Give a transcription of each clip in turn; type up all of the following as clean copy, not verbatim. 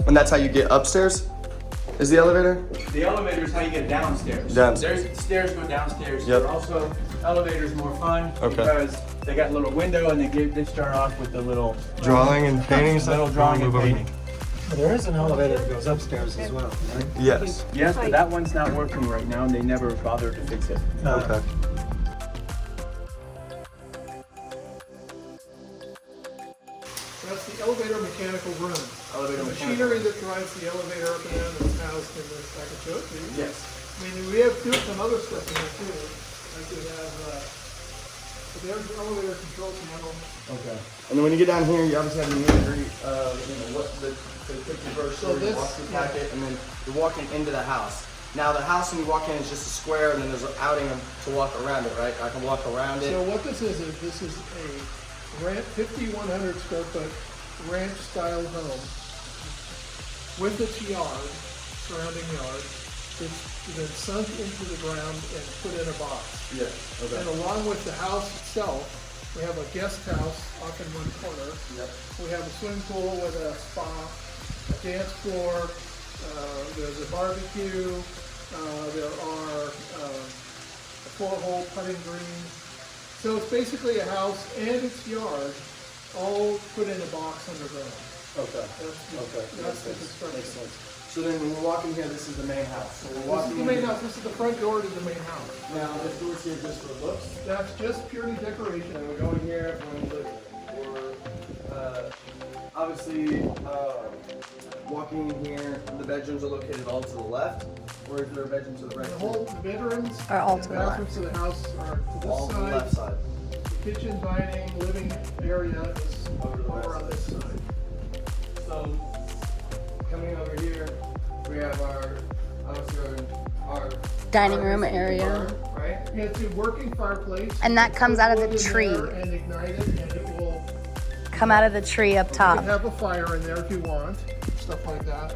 And that's how you get upstairs? Is the elevator? The elevator is how you get downstairs. Downstairs. There's stairs go downstairs. Yep. But also, elevators more fun Okay. because they got a little window and they start off with the little Drawing and painting stuff? little drawing and Move over. painting. There is an elevator that goes upstairs as well, right? Yes. Yes, but that one's not working right now and they never bothered to fix it. Okay. That's the elevator mechanical room. Elevator The mechanical. machinery that drives the elevator up and down is housed in this. I can show it to you. Yes. I mean, we have some other stuff in there too. Like we have, but there's the elevator control panel. Okay. And then when you get down here, you obviously have the imagery, what the picture brochure, So you this- walk through the packet, and then you're walking into the house. Now the house when you walk in is just a square, and then there's an outing to walk around it, right? I can walk around it. So what this is a 5,100 square foot ranch style home with its yard, surrounding yard. It's been sunk into the ground and put in a box. Yeah. Okay. And along with the house itself, we have a guest house off in one corner. Yep. We have a swimming pool with a spa, a dance floor, there's a barbecue, there are a 4-hole putting green. So it's basically a house and its yard all put in a box underground. Okay. That's the construction. Makes sense. So then when we're walking here, this is the main house. So we're This is walking the main house, this is the front door to the main house. Now this door's here just for looks. That's just purely decoration. And we're going here when we live. We're obviously walking in here. The bedrooms are located all to the left, or is there a bedroom to the right? The whole bedrooms Are all and to the bathrooms of the house are to all this to the left side. side. The kitchen, dining, living area is Over to the over west. on this side. So coming over here, we have our obviously our Dining room harvest area. burn, right? Yeah, it's a working fireplace. And that comes out of the Put wood in tree. there And ignite it, and it will, Come out of the tree up you top. can have a fire in there if you want, stuff like that.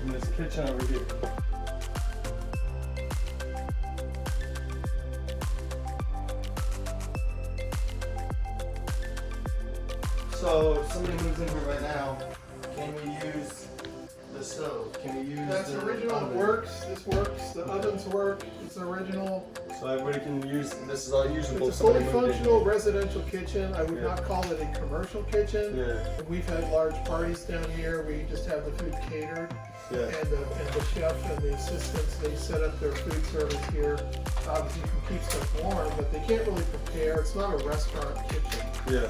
And this kitchen over here. So if somebody moves in here right now, can we use the stove? Can we use That's the original, it oven? works, this works, the ovens work, it's original. So everybody can use, this is all usable. It's if a fully somebody moved in functional here. residential kitchen. I would Yeah. not call it a commercial kitchen. Yeah. We've had large parties down here. We just have the food catered. Yeah. And the chef and the assistants, they set up their food service here. Obviously, you can keep stuff warm, but they can't really prepare. It's not a restaurant kitchen. Yeah.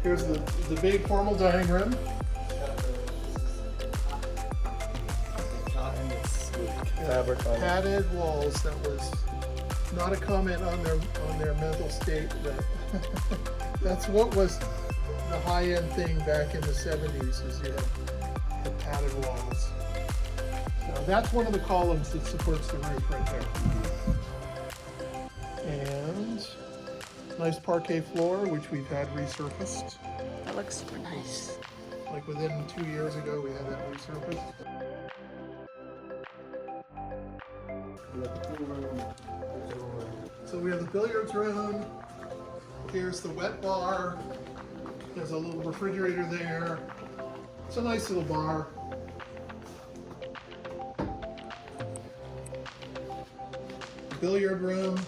Here's the big formal dining room. Cotton with fabric on it. Padded walls. That was not a comment on their mental state. That that's what was the high-end thing back in the 70s. Is you had the padded walls. So that's one of the columns that supports the roof right there. And nice parquet floor, which we've had resurfaced. That looks super nice. Like within 2 years ago, we had that resurfaced. So we have the billiards room. Here's the wet bar. There's a little refrigerator there. It's a nice little bar. Billiard room.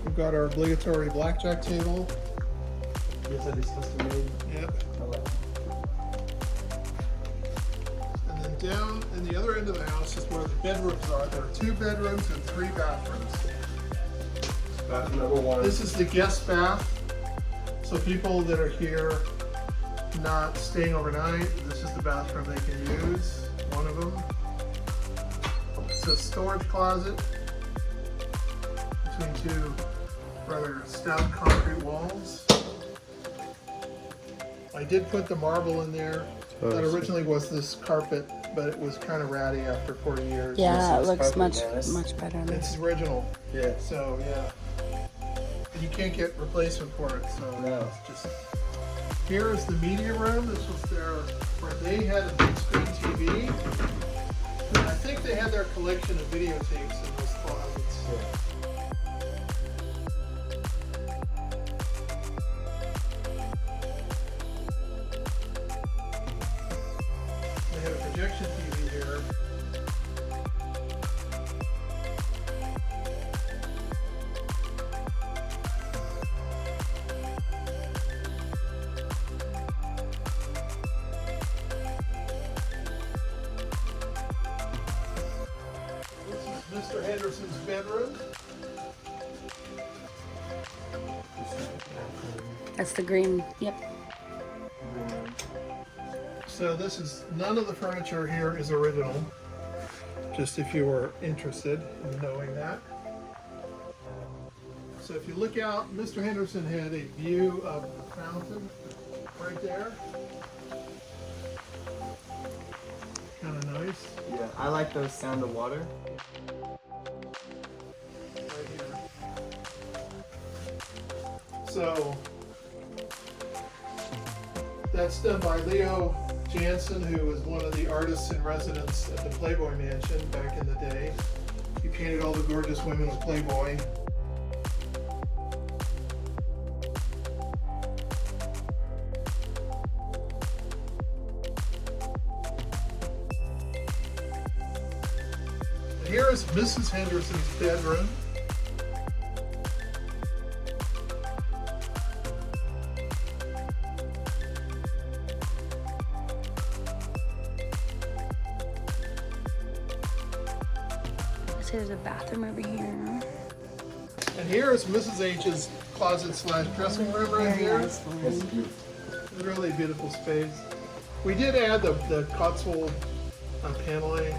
We've got our obligatory blackjack table. You said these custom made. Yep. I like it. And then down in the other end of the house is where the bedrooms are. There are 2 bedrooms and 3 bathrooms. Bathroom number 1. This is the guest bath. So people that are here not staying overnight, this is the bathroom they can use, one of them. It's a storage closet between two rather stout concrete walls. I did put the marble in there. That originally was this carpet, but it was kind of ratty after 40 years. Yeah, it looks carpet, much, yeah, that's- much better. Now. It's original, Yeah. so yeah. And you can't get replacement for it, so No. it's just. Here is the media room. This was their, where they had a big screen TV. And I think they had their collection of videotapes in those closets. They have a projection TV here. This is Mr. Henderson's bedroom. That's the green. Yep. So this is, none of the furniture here is original, just if you were interested in knowing that. So if you look out, Mr. Henderson had a view of the fountain right there. Kind of nice. Yeah, I like the sound of water. Right here. So that's done by Leo Jansen, who was one of the artists in residence at the Playboy Mansion back in the day. He painted all the gorgeous women of Playboy. And here is Mrs. Henderson's bedroom. There's a bathroom over here. And here is Mrs. H's closet slash dressing room right Very here. nice one. Really beautiful space. We did add the Cotswold paneling,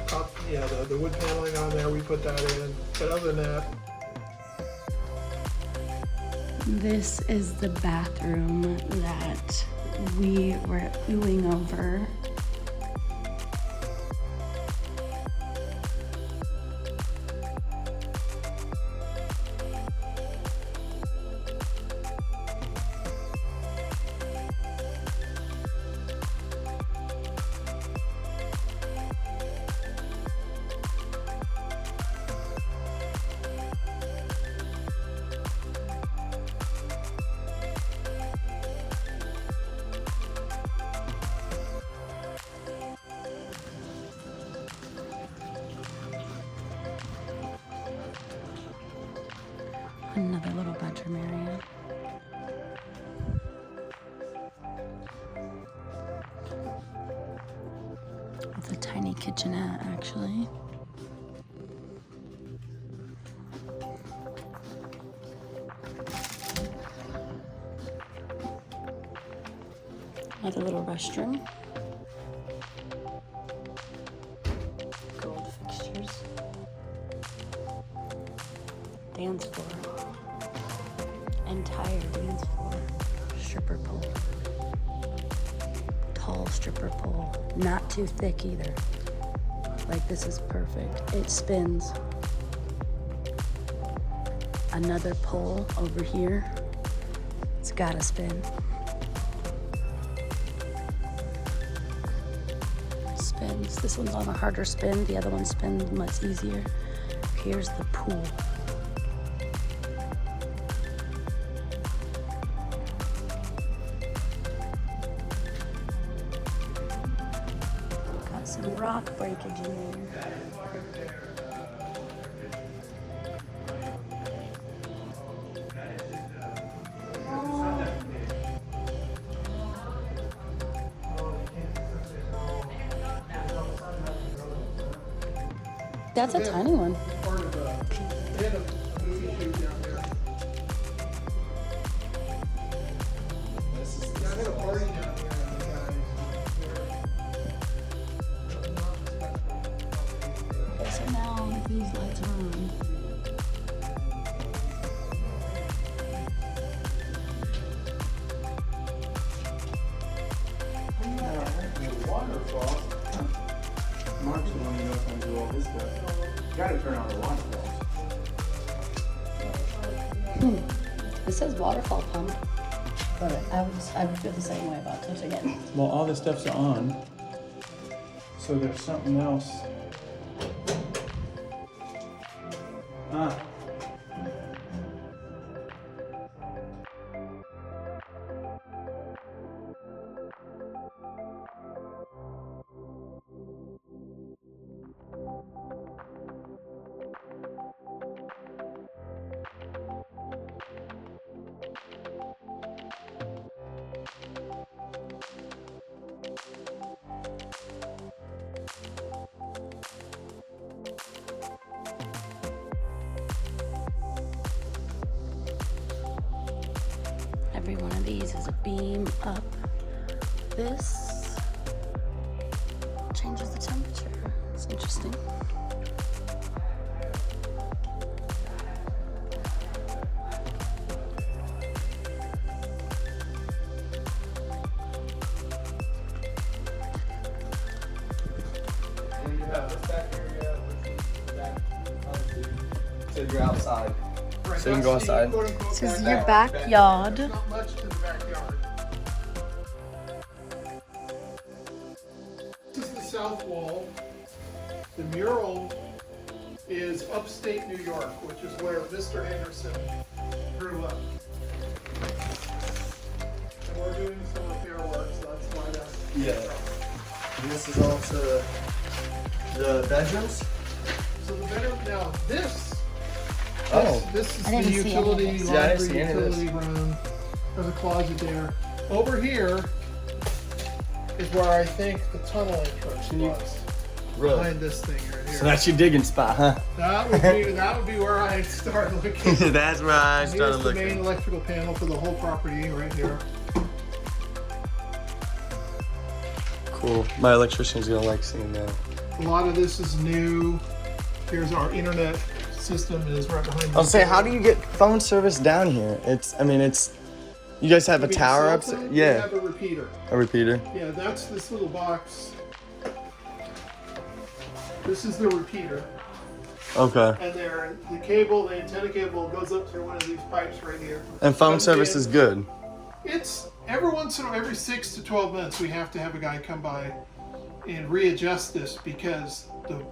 the wood paneling on there. We put that in. But other than that, This is the bathroom that we were oohing over. Another little bedroom area. It's a tiny kitchenette, actually. Another little restroom. Gold fixtures. Dance floor. Entire dance floor. Stripper pole. Tall stripper pole. Not too thick either. Like, this is perfect. It spins. Another pole over here. It's gotta spin. Spins. This one's on a harder spin. The other one spins much easier. Here's the pool. Got some rock breakage in there. That's a tiny one. part of they had a movie shoot down there. Yeah, I had a party all this stuff. You gotta turn on the water valve. It says waterfall pump, but I would feel the same way about touching it. Well, all this stuff's on. So there's something else. Ah. Every one of these is a beam up. This changes the temperature. It's interesting. And you have this back area, which is the back, obviously, so you're outside. Right, So you can that's go the outside. quote-unquote This is backyard. your backyard. There's not much to the backyard. This is the south wall. The mural is upstate New York, which is where Mr. Anderson grew up. And we're doing some repair work, so that's why that's. Yeah. And this is also the bedrooms. So the bedroom, now this Oh. this is I the didn't see any of utility this. Yeah, I didn't laundry see any of this. utility room. There's a closet there. Over here is where I think the tunnel entrance was. Really? Behind this thing right here. So that's your digging spot, huh? that would be where I start looking. That's where I Here's started the main looking. electrical panel for the whole property right here. Cool. My electrician's gonna like seeing that. A lot of this is new. Here's our internet system is right behind. I'll say, how do you get phone service down here? You guys have a tower up? We Yeah, have a repeater. a repeater. Yeah, that's this little box. This is the repeater. Okay. And there, the cable, the antenna cable goes up through one of these pipes right here. And phone Comes service in. is good. It's every 6 to 12 months we have to have a guy come by and readjust this because the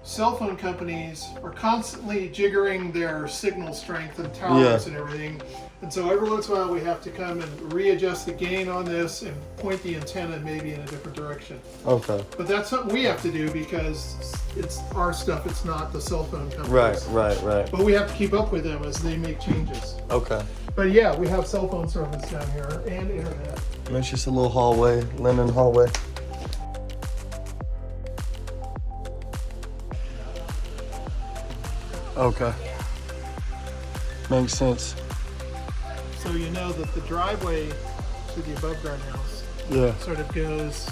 cell phone companies are constantly jiggering their signal strength and towers and everything. And so every once in a while we have to come and readjust the gain on this and point the antenna maybe in a different direction. Okay. But that's something we have to do because it's our stuff, it's not the cell phone companies. Right. But we have to keep up with them as they make changes. Okay. But yeah, we have cell phone service down here and internet. And it's just a little hallway, linen hallway. Okay. Makes sense. So you know that the driveway to the above ground house Yeah. sort of goes.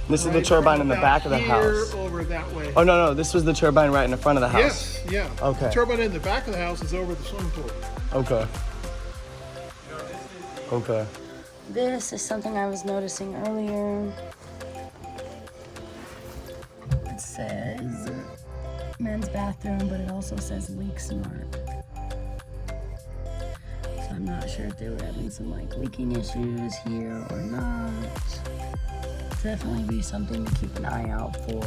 This is the right turbine from in the about back of the here house. Over that way. Oh, no. This was the turbine right in the front of the house. Yes, yeah. Okay. The turbine in the back of the house is over the swimming pool. Okay. Okay. This is something I was noticing earlier. It says men's bathroom, but it also says leak smart. So I'm not sure if they were having some like leaking issues here or not. Definitely be something to keep an eye out for.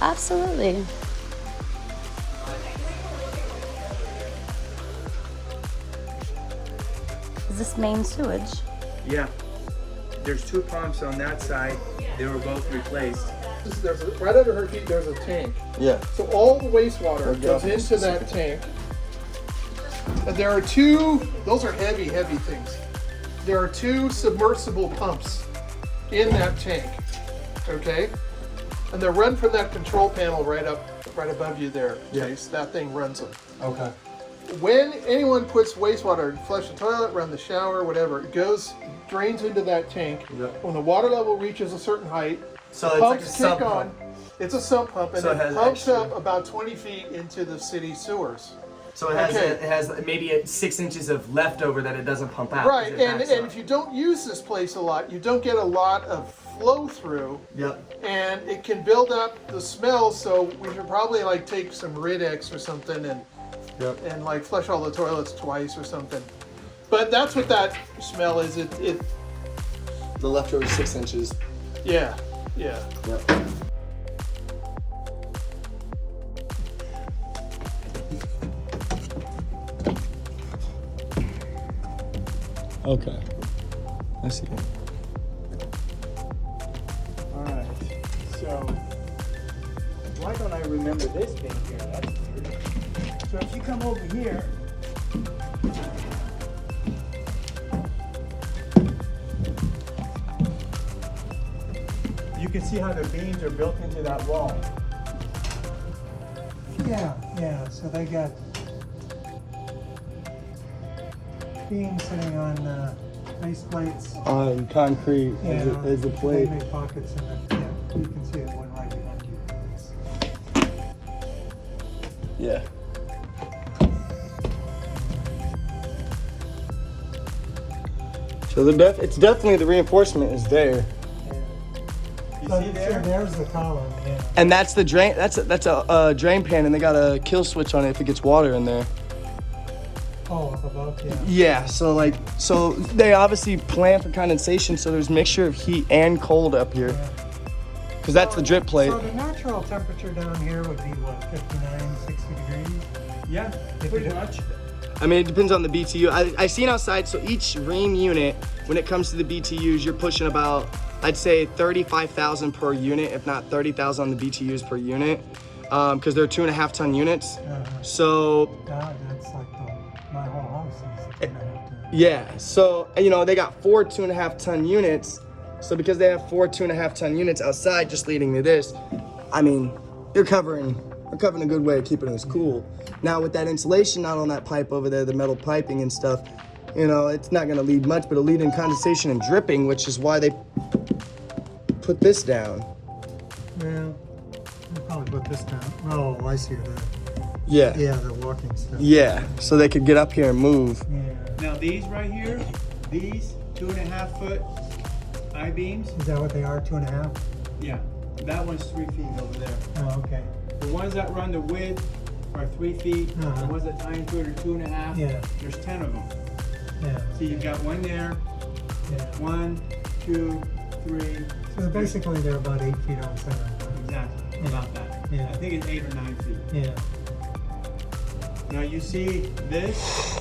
Absolutely. Is this main sewage? Yeah. There's 2 pumps on that side. They were both replaced. Right under her feet, there's a tank. Yeah. So all the wastewater Okay. goes into that tank. And there are 2, those are heavy things. There are 2 submersible pumps in that tank, okay? And they're run from that control panel right above you there, Chase. That thing runs them. Okay. When anyone puts wastewater, flush the toilet, run the shower, whatever, it drains into that tank. Yep. When the water level reaches a certain height, So the it's like a pumps sump kick on. pump. It's a sump pump, and So it it has pumps extra- up about 20 feet into the city sewers. So it Okay. has maybe 6 inches of leftover that it doesn't pump out. Right, 'cause it and backs up. if you don't use this place a lot, you don't get a lot of flow through, Yep. and it can build up the smell. So we should probably like take some Rid-X or something and like flush all the toilets twice or something. But that's what that smell is. It The leftover is 6 inches. yeah. Yep. Okay. I see. Alright. So why don't I remember this being here? That's weird. So if you come over here, you can see how the beams are built into that wall. Yeah, so they got beams sitting on base plates. On concrete as a plate. They make pockets in it. Yeah, you can see it one right behind you. Yeah. So it's definitely the reinforcement is there. You So, see there? so there's the column, yeah. And that's the drain. That's a drain pan, and they got a kill switch on it if it gets water in there. Oh, up above, yeah. Yeah. So they obviously plan for condensation. So there's mixture of heat and cold up here, because that's the drip plate. So the natural temperature down here would be what, 59, 60 degrees? Yeah, If pretty you- much. I mean, it depends on the BTU. I seen outside. So each ream unit, when it comes to the BTUs, you're pushing about, I'd say 35,000 per unit, if not 30,000 on the BTUs per unit, because they're 2.5 ton units. So That's like my whole house is 2.5 tons. yeah, so they got 4 2.5 ton units. So because they have 4 2.5 ton units outside, just leading to this, I mean, you're covering a good way of keeping this cool. Now with that insulation out on that pipe over there, the metal piping and stuff, it's not gonna lead much, but it'll lead in condensation and dripping, which is why they put this down. Well, I'll probably put this down. Oh, I see that. Yeah. Yeah, the walking stuff. Yeah, so they could get up here and move. Yeah. Now these right here, these 2.5 foot I-beams, Is that what they are, 2.5? yeah, that one's 3 feet over there. Oh, okay. The ones that run the width are 3 feet. Uh-huh. The ones that tie into it are 2.5. Yeah. There's 10 of them. Yeah. So you've got one there, Yeah. 1, 2, 3. So basically they're about 8 feet on center. Exactly, about that. Yeah. I think it's 8 or 9 feet. Yeah. Now you see this?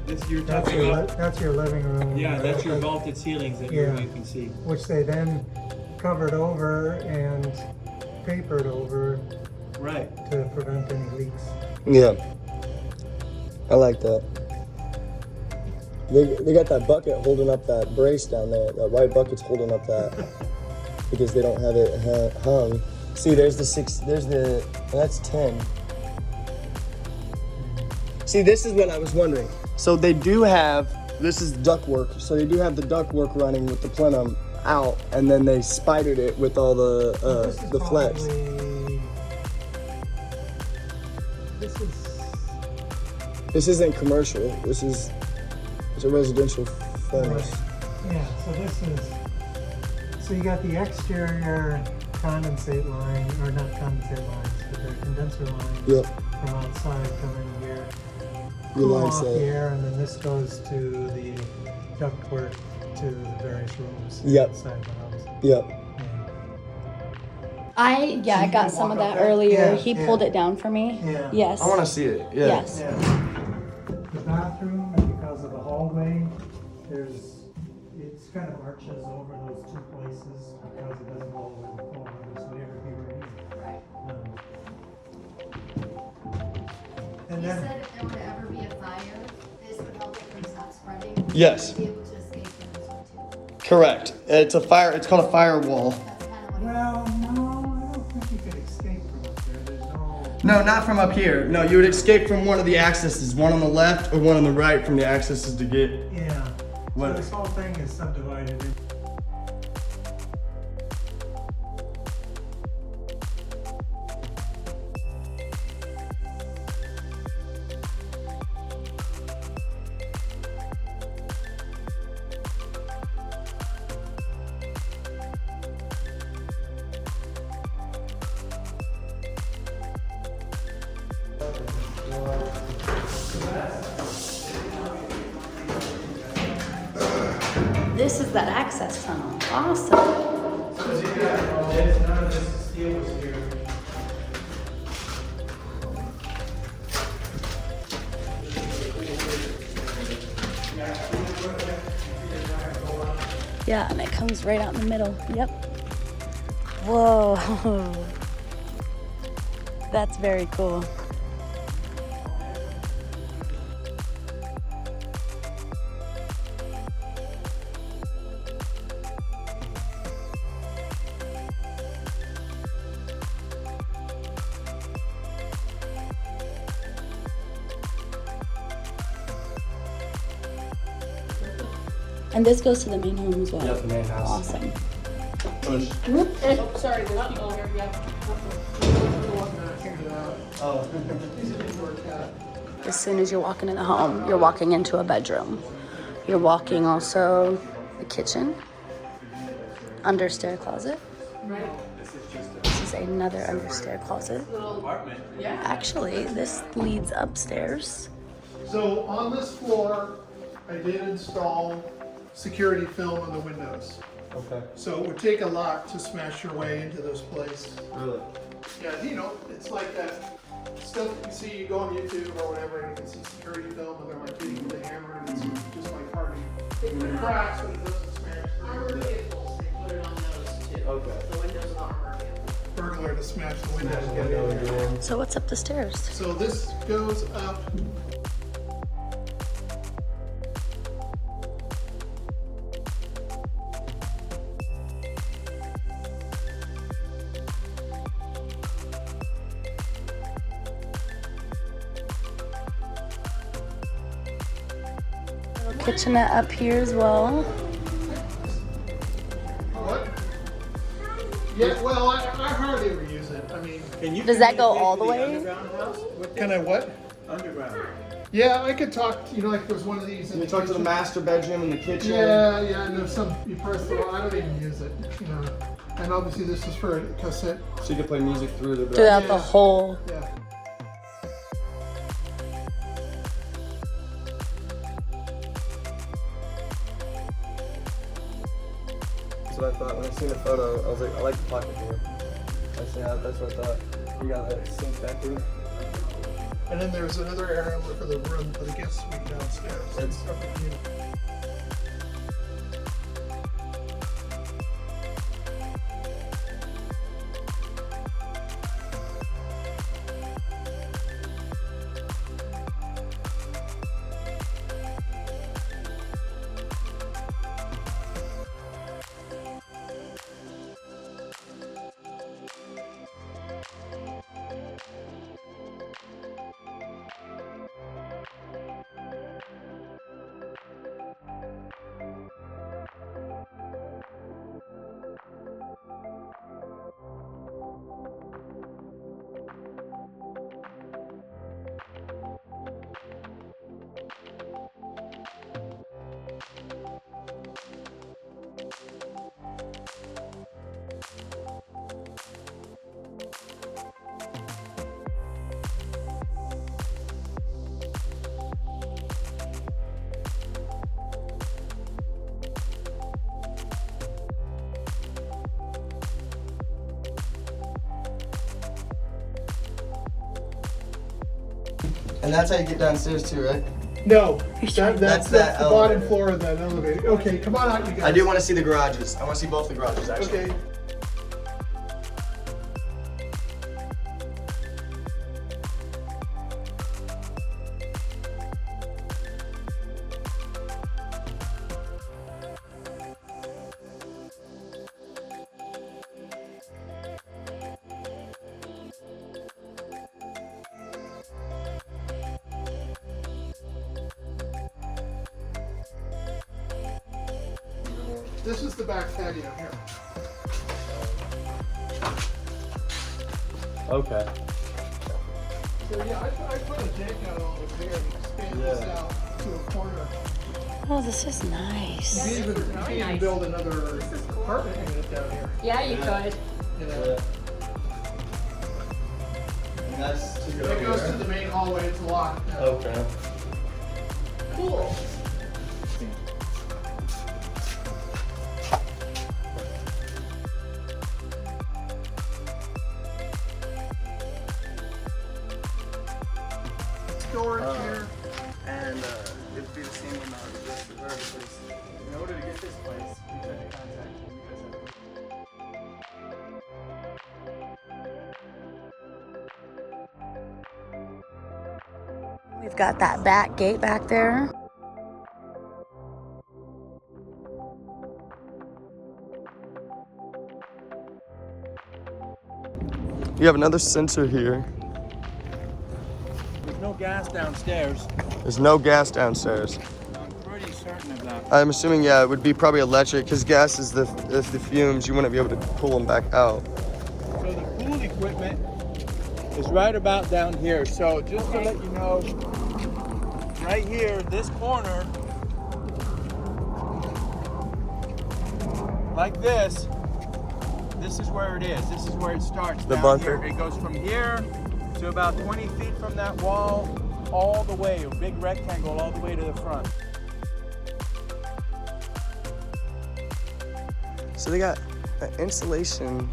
This you're That's talking your, about? that's your living room. Yeah, that's your vaulted ceilings that Yeah. you can see. Which they then covered over and papered over Right. to prevent any leaks. Yeah. I like that. They got that bucket holding up that brace down there. That white bucket's holding up that because they don't have it hung. See, there's the 6. That's 10. See, this is what I was wondering. So they do have. This is ductwork. So they do have the ductwork running with the plenum out, and then they spidered it with all the flex. This isn't commercial. It's a residential furnace. Yeah, so this is, so you got the exterior condensate line, or not condensate lines, but the condenser lines Yep. from outside coming here, Your cool line off set. the air, and then this goes to the ductwork to the various rooms Yep. inside the house. Yep. Yeah. I you got can some walk of up that there? earlier. Yeah, He yeah. pulled it down for me. Yeah. Yes. I want to see it. Yeah. Yes. Yeah. The bathroom, because of the hallway, it's kind of arches over those two places because it doesn't go over the floor, so you ever be ready. Right. And You then, said if there were to ever be a fire, this would help it from stop spreading. Yes. Be able to escape from this one too. Correct. It's called a firewall. That's kind of what. well, no, I don't think you could escape from up there. There's no. No, not from up here. No, you would escape from one of the accesses, one on the left or one on the right from the accesses to get. Yeah. What? So this whole thing is subdivided in. this is that access tunnel. Awesome. So as you guys know, none of this steel was here. Yeah, and it comes right out in the middle. Yep. Whoa. That's very cool. And this goes to the main home as well. Yep, the main house. Awesome. Oh, sorry, there's people here, yeah. The one that came to out. Oh. These didn't work out. As soon as you're walking in the home, you're walking into a bedroom. You're walking also the kitchen, under stair closet. This is another under stair closet. Actually, this leads upstairs. So on this floor, I did install security film on the windows. Okay. So it would take a lot to smash your way into those places. Really? Yeah, you know, it's like that stuff that you see, you go on YouTube or whatever, and you can see security film, and they're like hitting you with a hammer, and it's just like hard to, it cracks, but it doesn't smash through. Vehicles, they put it on those too. Okay. The windows of the armored vehicle. Burglar to smash the windows and get in there. So what's up the stairs? So this goes up. Little kitchenette up here as well. What? Yeah, well, I hardly ever use it. I mean, Does that go all the way? can I what? Underground. Yeah, I could talk, you know, like there's one of these in You the talk to the kitchen. master bedroom and the kitchen. Yeah, yeah, and there's some, you press the, I don't even use it, you know. And obviously this is for a cassette, So you can play music through the Throughout the Yeah. whole. yeah. That's what I thought. When I seen the photo, I was like, I like the pocket door. That's what I thought. You got that sink back there. And then there's another area for the room, for the guest suite downstairs. That's- Separate unit. And that's how you get downstairs too, right? No, That's that's that the bottom elevator. floor of that elevator. Okay, come on out, you guys. I do want to see the garages. I want to see both the garages actually. Okay. This is the back patio here. Okay. So yeah, I put a deck out over there and expand this Yeah. out to a corner. Oh, this is You nice. can even build another apartment unit down here. Yeah, you could. You know, Yeah. And that's to go it goes to there. the main hallway. It's locked. now. Okay. Cool. storage here. And it would be the same amount of this for her because in order to get this place, we had to contact you because We've got that back gate back there. you have another sensor here. There's no gas downstairs. There's no gas downstairs. I'm pretty certain of that. I'm assuming, yeah, it would be probably electric because gas is the fumes. You wouldn't be able to pull them back out. So the pool equipment is right about down here. So just to let you know, right here, this corner, like this is where it is. This is where it starts. The down bunker? Here. It goes from here to about 20 feet from that wall, all the way, a big rectangle all the way to the front. So they got an insulation.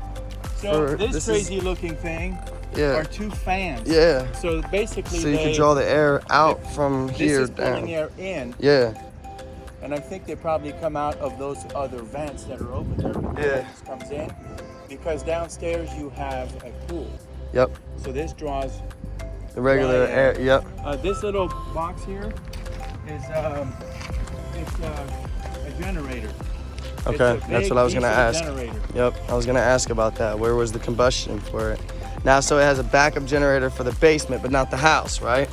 So for- this is- crazy looking thing Yeah. are two fans. Yeah. So basically, So you can draw the air out from here this is pulling down. air in, Yeah. and I think they probably come out of those other vents that are open there. Yeah. This comes in because downstairs you have a pool. Yep. So this draws. The regular Dry air. air. Yep. This little box here is it's a generator. It's Okay, a that's big what I was gonna diesel ask. Generator. Yep. I was gonna ask about that. Where was the combustion for it? Now, so it has a backup generator for the basement, but not the house, right?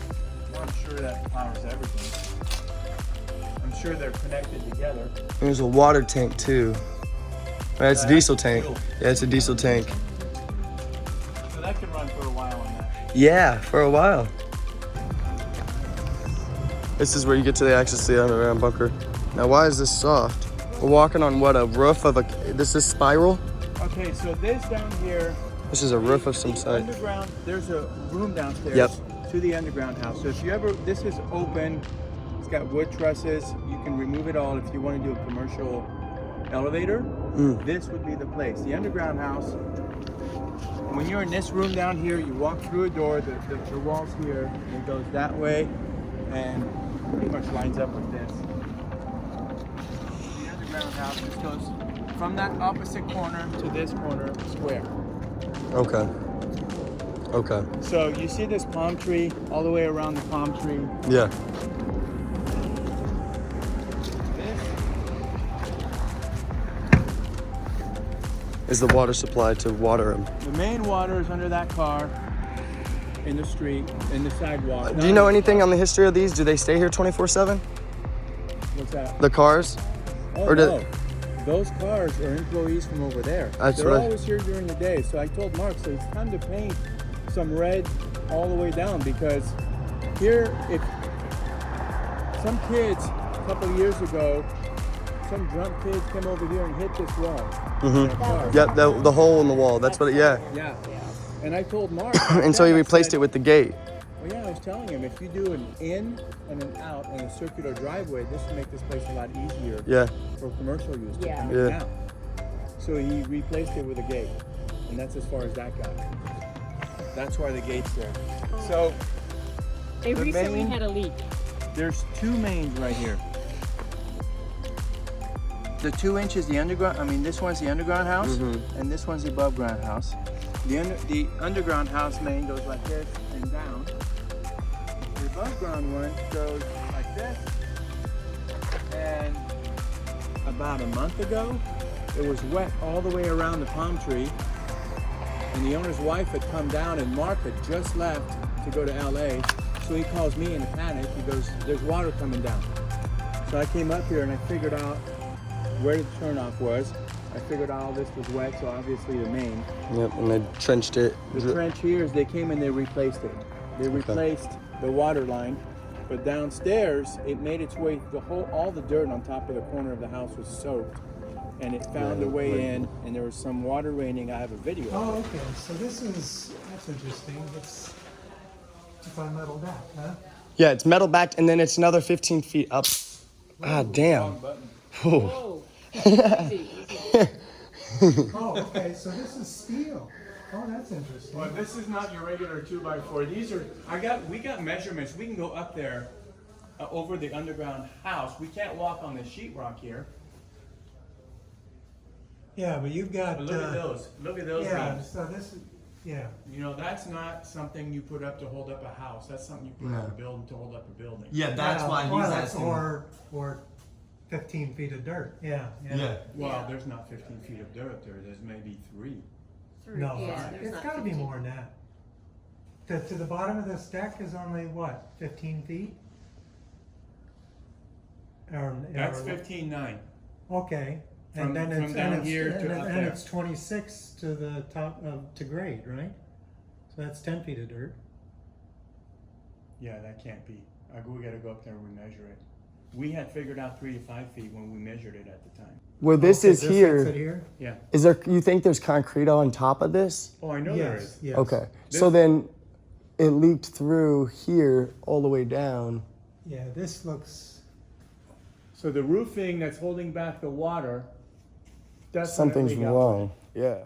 I'm sure that powers everything. I'm sure they're connected together. There's a water tank too. Right, it's a diesel tank. fuel. Yeah, it's a diesel tank. So that could run for a while on that. Yeah, for a while. This is where you get to the access to the underground bunker. Now, why is this soft? We're walking on what, a roof of a, this is spiral? Okay, so this down here. This is a roof of some the sort. Underground, there's a room downstairs Yep. to the underground house. So if you ever, this is open, it's got wood trusses, you can remove it all if you want to do a commercial elevator. This would be the place. The underground house, when you're in this room down here, you walk through a door, the wall's here, and it goes that way, and pretty much lines up with this. The underground house just goes from that opposite corner to this corner square. Okay. Okay. So you see this palm tree all the way around the palm tree. Yeah. This Is the water supply to water them? the main water is under that car, in the street, in the sidewalk. Do you know anything on the history of these? Do they stay here 24/7? What's that? The cars? Oh or do- no, those cars are employees from over there. That's They're right. always here during the day. So I told Mark, so it's time to paint some red all the way down because here, if some kids a couple of years ago, some drunk kids came over here and hit this wall. in their car. Yep, the hole in the wall. That's what it, yeah. Yeah. And I told Mark. And so he replaced it with the gate. Well, yeah, I was telling him if you do an in and an out and a circular driveway, this would make this place a lot easier Yeah. for commercial use. to Yeah. come in and Yeah. out. So he replaced it with a gate, and that's as far as that got. That's why the gate's there. So They The recently main- had a leak. there's two mains right here. The 2 inches, the underground. I mean, this one's the underground house, and this one's the above ground house. The underground house main goes like this and down. The above ground one goes like this. And about a month ago, it was wet all the way around the palm tree. And the owner's wife had come down, and Mark had just left to go to LA. So he calls me in a panic. He goes, "There's water coming down." So I came up here and I figured out where the turnoff was. I figured out all this was wet, so obviously the main. Yep, and they trenched it. The trench here is they came and they replaced it. They replaced the water line, but downstairs it made its way. All the dirt on top of the corner of the house was soaked, and it found a way in. And there was some water raining. I have a video. Oh, okay, so that's interesting. It's a metal deck, huh? Yeah, it's metal backed, and then it's another 15 feet up. Ah, damn. Oh. Whoa. Crazy. Oh, okay, so this is steel. Oh, that's interesting. Well, this is not your regular 2x4. These are, we got measurements. We can go up there over the underground house. We can't walk on the sheetrock here. Yeah, but you've got. But look at those. Look at those Yeah, beams. so this is, yeah. You know, that's not something you put up to hold up a house. That's something you put up a building to hold up a building. Yeah, that's Yeah, why he's well, asking. Or 15 feet of dirt. Yeah. Yeah. Well, there's not 15 feet of dirt there. There's maybe 3. No, Yeah, there's it's not got to be 15. more than that. To the bottom of this deck is only what, 15 feet? That's 15.9. Okay. From- And then from it's down and it's, here to and, up and there. it's 26 to the top of to grade, right? So that's 10 feet of dirt. Yeah, that can't be. We gotta go up there and we measure it. We had figured out 3 to 5 feet when we measured it at the time. Where this Okay, is makes here, it here? Yeah. is there? You think there's concrete on top of this? Oh, I know there Yes. is. Yes. Okay. This- So then, it leaked through here all the way down. Yeah, this looks. So the roofing that's holding back the water, definitely Something's got wrong. Yeah.